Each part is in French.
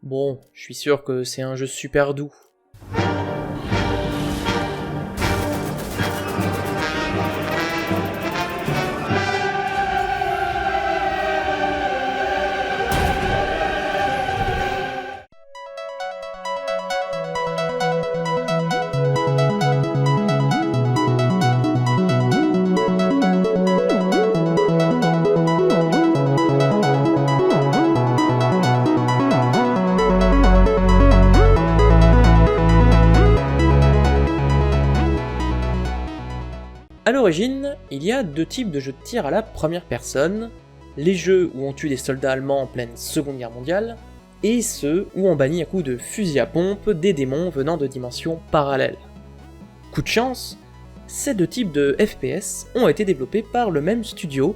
Bon, je suis sûr que c'est un jeu super doux. A l'origine, il y a deux types de jeux de tir à la première personne, les jeux où on tue des soldats allemands en pleine Seconde Guerre mondiale, et ceux où on bannit à coups de fusil à pompe des démons venant de dimensions parallèles. Coup de chance, ces deux types de FPS ont été développés par le même studio,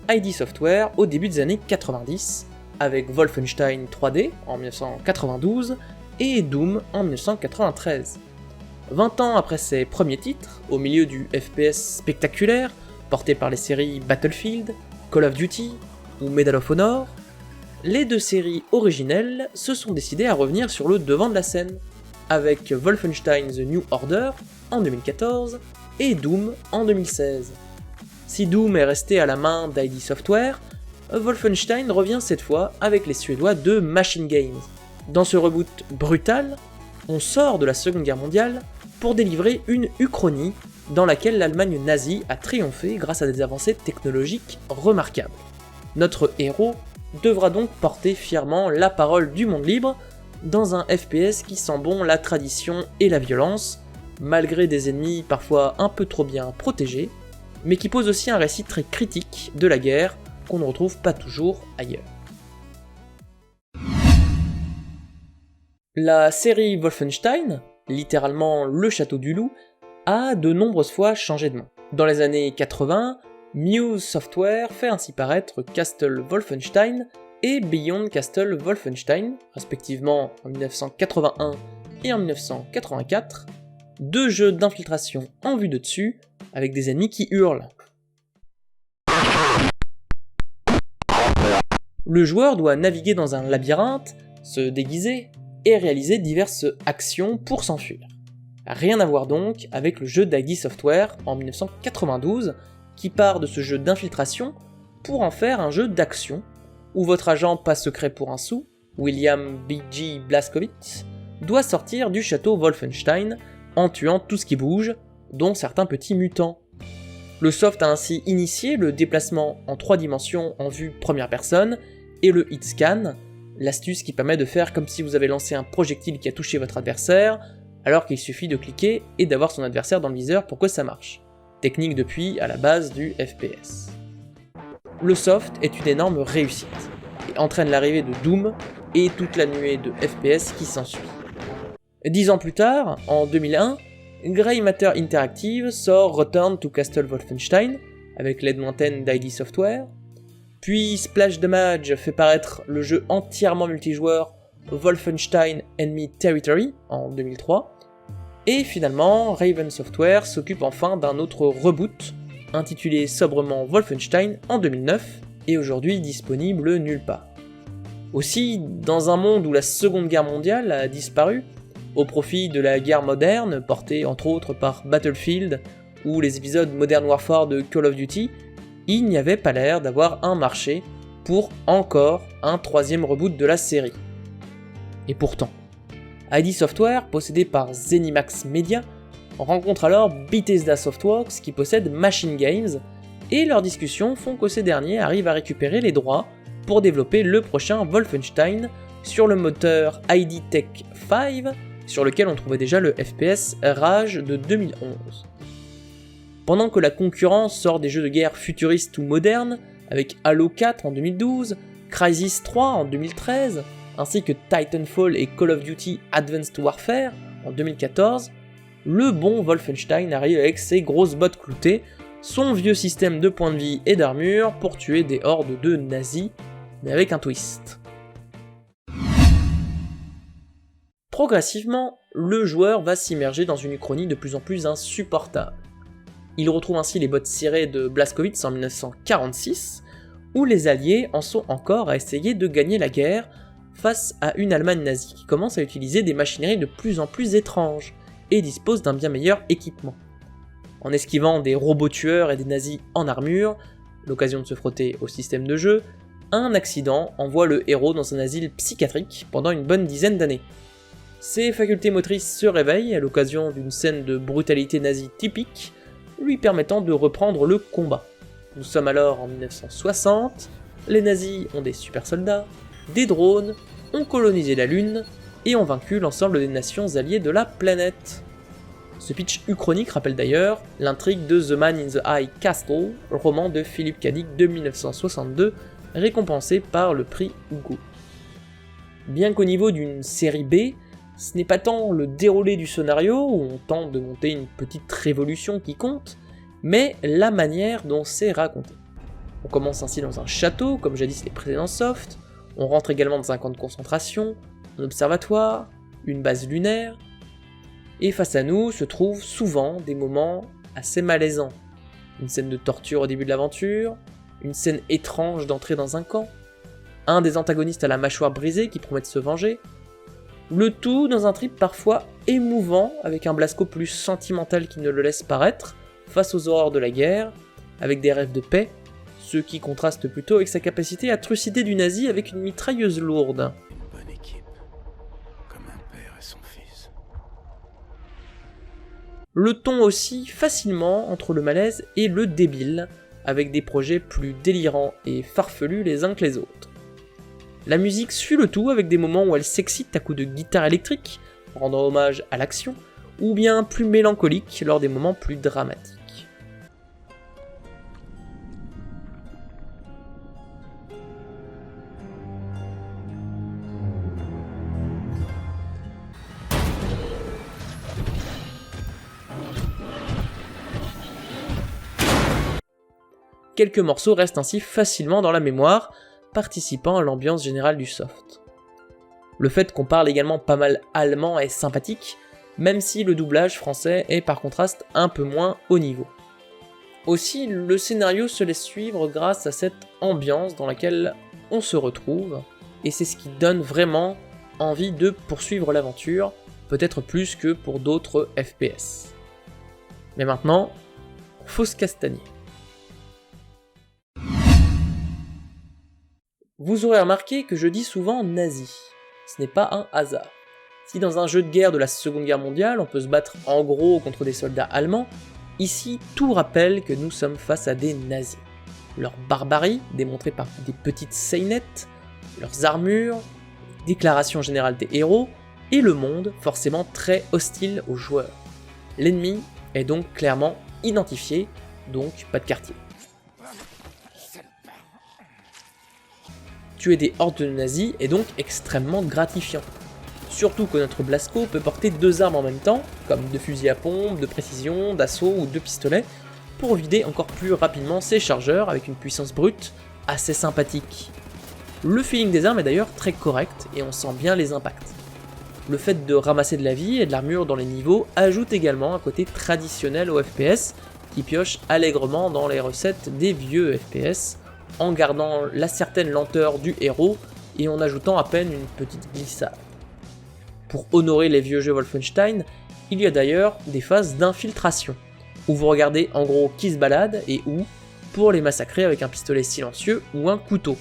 ID Software, au début des années 90, avec Wolfenstein 3D en 1992 et Doom en 1993. 20 ans après ses premiers titres, au milieu du FPS spectaculaire, porté par les séries Battlefield, Call of Duty ou Medal of Honor, les deux séries originelles se sont décidées à revenir sur le devant de la scène, avec Wolfenstein The New Order en 2014 et Doom en 2016. Si Doom est resté à la main d'ID Software, Wolfenstein revient cette fois avec les Suédois de Machine Games. Dans ce reboot brutal, on sort de la Seconde Guerre mondiale pour délivrer une uchronie dans laquelle l'Allemagne nazie a triomphé grâce à des avancées technologiques remarquables. Notre héros devra donc porter fièrement la parole du monde libre dans un FPS qui sent bon la tradition et la violence, malgré des ennemis parfois un peu trop bien protégés, mais qui pose aussi un récit très critique de la guerre qu'on ne retrouve pas toujours ailleurs. La série Wolfenstein, littéralement le château du loup, a de nombreuses fois changé de main. Dans les années 80, Muse Software fait ainsi paraître Castle Wolfenstein et Beyond Castle Wolfenstein, respectivement en 1981 et en 1984, deux jeux d'infiltration en vue de dessus, avec des ennemis qui hurlent. Le joueur doit naviguer dans un labyrinthe, se déguiser, et réaliser diverses actions pour s'enfuir. Rien à voir donc avec le jeu d'ID Software en 1992, qui part de ce jeu d'infiltration pour en faire un jeu d'action, où votre agent pas secret pour un sou, William B.G. Blazkowicz, doit sortir du château Wolfenstein en tuant tout ce qui bouge, dont certains petits mutants. Le soft a ainsi initié le déplacement en 3 dimensions en vue première personne, et le hit scan, l'astuce qui permet de faire comme si vous avez lancé un projectile qui a touché votre adversaire, alors qu'il suffit de cliquer et d'avoir son adversaire dans le viseur pour que ça marche. Technique depuis à la base du FPS. Le soft est une énorme réussite, et entraîne l'arrivée de Doom et toute la nuée de FPS qui s'ensuit. 10 ans plus tard, en 2001, Grey Matter Interactive sort Return to Castle Wolfenstein, avec l'aide lointaine d'ID Software, puis Splash Damage fait paraître le jeu entièrement multijoueur Wolfenstein Enemy Territory en 2003, et finalement Raven Software s'occupe enfin d'un autre reboot, intitulé sobrement Wolfenstein en 2009, et aujourd'hui disponible nulle part. Aussi, dans un monde où la Seconde Guerre mondiale a disparu, au profit de la guerre moderne, portée entre autres par Battlefield ou les épisodes Modern Warfare de Call of Duty, il n'y avait pas l'air d'avoir un marché pour encore un 3e reboot de la série. Et pourtant, ID Software, possédé par ZeniMax Media, rencontre alors Bethesda Softworks qui possède Machine Games, et leurs discussions font que ces derniers arrivent à récupérer les droits pour développer le prochain Wolfenstein sur le moteur ID Tech 5, sur lequel on trouvait déjà le FPS Rage de 2011. Pendant que la concurrence sort des jeux de guerre futuristes ou modernes, avec Halo 4 en 2012, Crysis 3 en 2013, ainsi que Titanfall et Call of Duty Advanced Warfare en 2014, le bon Wolfenstein arrive avec ses grosses bottes cloutées, son vieux système de points de vie et d'armure pour tuer des hordes de nazis, mais avec un twist. Progressivement, le joueur va s'immerger dans une uchronie de plus en plus insupportable. Il retrouve ainsi les bottes cirées de Blazkowicz en 1946, où les Alliés en sont encore à essayer de gagner la guerre face à une Allemagne nazie qui commence à utiliser des machineries de plus en plus étranges et dispose d'un bien meilleur équipement. En esquivant des robots tueurs et des nazis en armure, l'occasion de se frotter au système de jeu, un accident envoie le héros dans un asile psychiatrique pendant une bonne dizaine d'années. Ses facultés motrices se réveillent à l'occasion d'une scène de brutalité nazie typique, lui permettant de reprendre le combat. Nous sommes alors en 1960, les nazis ont des super soldats, des drones, ont colonisé la Lune et ont vaincu l'ensemble des nations alliées de la planète. Ce pitch uchronique rappelle d'ailleurs l'intrigue de The Man in the High Castle, roman de Philip K. Dick de 1962, récompensé par le prix Hugo. Bien qu'au niveau d'une série B, ce n'est pas tant le déroulé du scénario, où on tente de monter une petite révolution qui compte, mais la manière dont c'est raconté. On commence ainsi dans un château, comme jadis les précédents softs, on rentre également dans un camp de concentration, un observatoire, une base lunaire, et face à nous se trouvent souvent des moments assez malaisants. Une scène de torture au début de l'aventure, une scène étrange d'entrée dans un camp, un des antagonistes à la mâchoire brisée qui promet de se venger, le tout dans un trip parfois émouvant avec un Blasco plus sentimental qui ne le laisse paraître, face aux horreurs de la guerre, avec des rêves de paix, ce qui contraste plutôt avec sa capacité à trucider du nazi avec une mitrailleuse lourde. Une bonne équipe, comme un père et son fils. Le ton aussi facilement entre le malaise et le débile, avec des projets plus délirants et farfelus les uns que les autres. La musique suit le tout avec des moments où elle s'excite à coups de guitare électrique, rendant hommage à l'action, ou bien plus mélancolique lors des moments plus dramatiques. Quelques morceaux restent ainsi facilement dans la mémoire, participant à l'ambiance générale du soft. Le fait qu'on parle également pas mal allemand est sympathique, même si le doublage français est par contraste un peu moins haut niveau. Aussi, le scénario se laisse suivre grâce à cette ambiance dans laquelle on se retrouve, et c'est ce qui donne vraiment envie de poursuivre l'aventure, peut-être plus que pour d'autres FPS. Mais maintenant, faut se castagner. Vous aurez remarqué que je dis souvent nazi. Ce n'est pas un hasard. Si dans un jeu de guerre de la Seconde Guerre mondiale, on peut se battre en gros contre des soldats allemands, ici tout rappelle que nous sommes face à des nazis. Leur barbarie, démontrée par des petites seinettes, leurs armures, les déclarations générales des héros, et le monde forcément très hostile aux joueurs. L'ennemi est donc clairement identifié, donc pas de quartier. Tuer des hordes de nazis est donc extrêmement gratifiant. Surtout que notre Blasco peut porter deux armes en même temps, comme deux fusils à pompe, de précision, d'assaut ou deux pistolets, pour vider encore plus rapidement ses chargeurs avec une puissance brute assez sympathique. Le feeling des armes est d'ailleurs très correct et on sent bien les impacts. Le fait de ramasser de la vie et de l'armure dans les niveaux ajoute également un côté traditionnel au FPS qui pioche allègrement dans les recettes des vieux FPS, en gardant la certaine lenteur du héros et en ajoutant à peine une petite glissade. Pour honorer les vieux jeux Wolfenstein, il y a d'ailleurs des phases d'infiltration, où vous regardez en gros qui se balade et où, pour les massacrer avec un pistolet silencieux ou un couteau.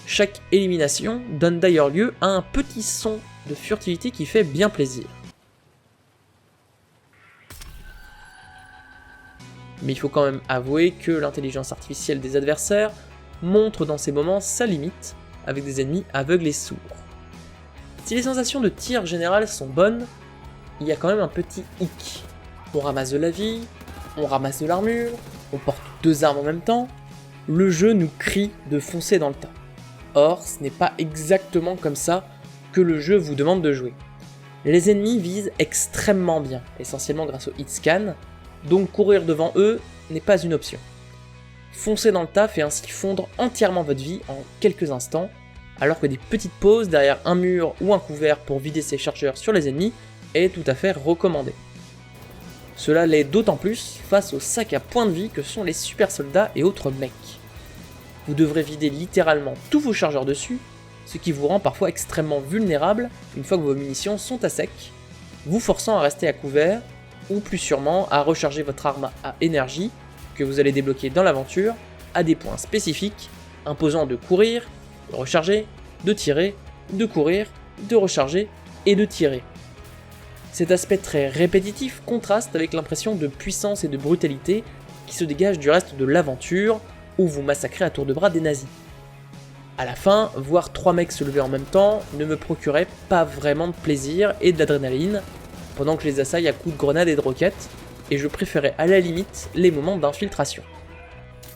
Chaque élimination donne d'ailleurs lieu à un petit son de furtivité qui fait bien plaisir. Mais il faut quand même avouer que l'intelligence artificielle des adversaires montre dans ces moments sa limite, avec des ennemis aveugles et sourds. Si les sensations de tir générales sont bonnes, il y a quand même un petit hic. On ramasse de la vie, on ramasse de l'armure, on porte deux armes en même temps, le jeu nous crie de foncer dans le tas. Or, ce n'est pas exactement comme ça que le jeu vous demande de jouer. Les ennemis visent extrêmement bien, essentiellement grâce au hitscan, donc courir devant eux n'est pas une option. Foncer dans le tas fait ainsi fondre entièrement votre vie en quelques instants, alors que des petites pauses derrière un mur ou un couvert pour vider ses chargeurs sur les ennemis est tout à fait recommandé. Cela l'est d'autant plus face aux sacs à points de vie que sont les super soldats et autres mecs. Vous devrez vider littéralement tous vos chargeurs dessus, ce qui vous rend parfois extrêmement vulnérable une fois que vos munitions sont à sec, vous forçant à rester à couvert, ou plus sûrement à recharger votre arme à énergie, que vous allez débloquer dans l'aventure, à des points spécifiques, imposant de courir, de recharger, de tirer, de courir, de recharger et de tirer. Cet aspect très répétitif contraste avec l'impression de puissance et de brutalité qui se dégage du reste de l'aventure, où vous massacrez à tour de bras des nazis. À la fin, voir 3 mecs se lever en même temps ne me procurait pas vraiment de plaisir et d'adrénaline, pendant que je les assaille à coups de grenades et de roquettes, et je préférais à la limite les moments d'infiltration.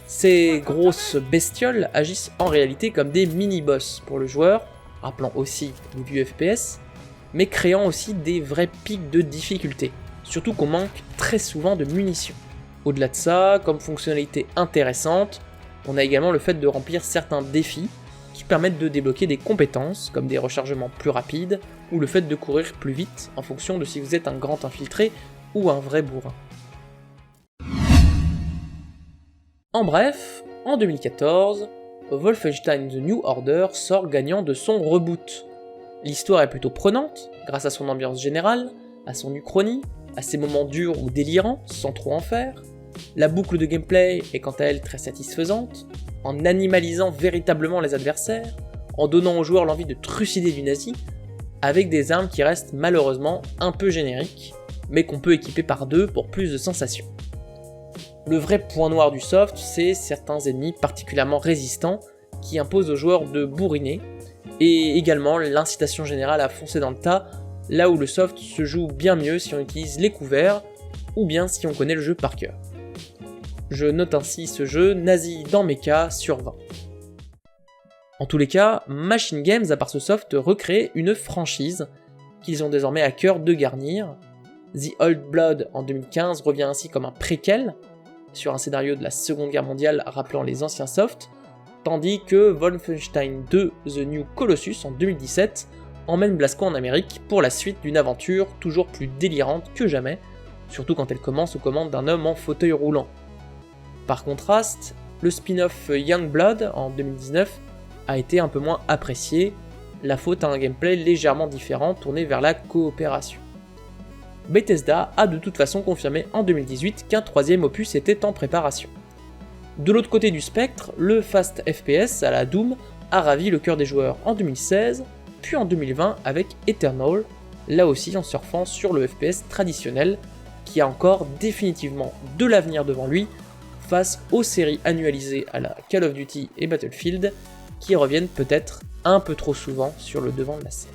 Ces grosses bestioles agissent en réalité comme des mini-boss pour le joueur, rappelant aussi les vieux FPS, mais créant aussi des vrais pics de difficulté, surtout qu'on manque très souvent de munitions. Au-delà de ça, comme fonctionnalité intéressante, on a également le fait de remplir certains défis qui permettent de débloquer des compétences, comme des rechargements plus rapides, ou le fait de courir plus vite en fonction de si vous êtes un grand infiltré ou un vrai bourrin. En bref, en 2014, Wolfenstein The New Order sort gagnant de son reboot. L'histoire est plutôt prenante, grâce à son ambiance générale, à son uchronie, à ses moments durs ou délirants, sans trop en faire. La boucle de gameplay est quant à elle très satisfaisante, en animalisant véritablement les adversaires, en donnant aux joueurs l'envie de trucider du nazi, avec des armes qui restent malheureusement un peu génériques, mais qu'on peut équiper par deux pour plus de sensations. Le vrai point noir du soft, c'est certains ennemis particulièrement résistants qui imposent aux joueurs de bourriner, et également l'incitation générale à foncer dans le tas, là où le soft se joue bien mieux si on utilise les couverts, ou bien si on connaît le jeu par cœur. Je note ainsi ce jeu nazi dans mes cas sur 20. En tous les cas, Machine Games a par ce soft recréé une franchise qu'ils ont désormais à cœur de garnir. The Old Blood en 2015 revient ainsi comme un préquel sur un scénario de la Seconde Guerre mondiale rappelant les anciens softs, tandis que Wolfenstein 2 The New Colossus en 2017 emmène Blasco en Amérique pour la suite d'une aventure toujours plus délirante que jamais, surtout quand elle commence aux commandes d'un homme en fauteuil roulant. Par contraste, le spin-off Youngblood en 2019 a été un peu moins apprécié, la faute à un gameplay légèrement différent tourné vers la coopération. Bethesda a de toute façon confirmé en 2018 qu'un troisième opus était en préparation. De l'autre côté du spectre, le fast FPS à la Doom a ravi le cœur des joueurs en 2016, puis en 2020 avec Eternal, là aussi en surfant sur le FPS traditionnel, qui a encore définitivement de l'avenir devant lui, face aux séries annualisées à la Call of Duty et Battlefield, qui reviennent peut-être un peu trop souvent sur le devant de la scène.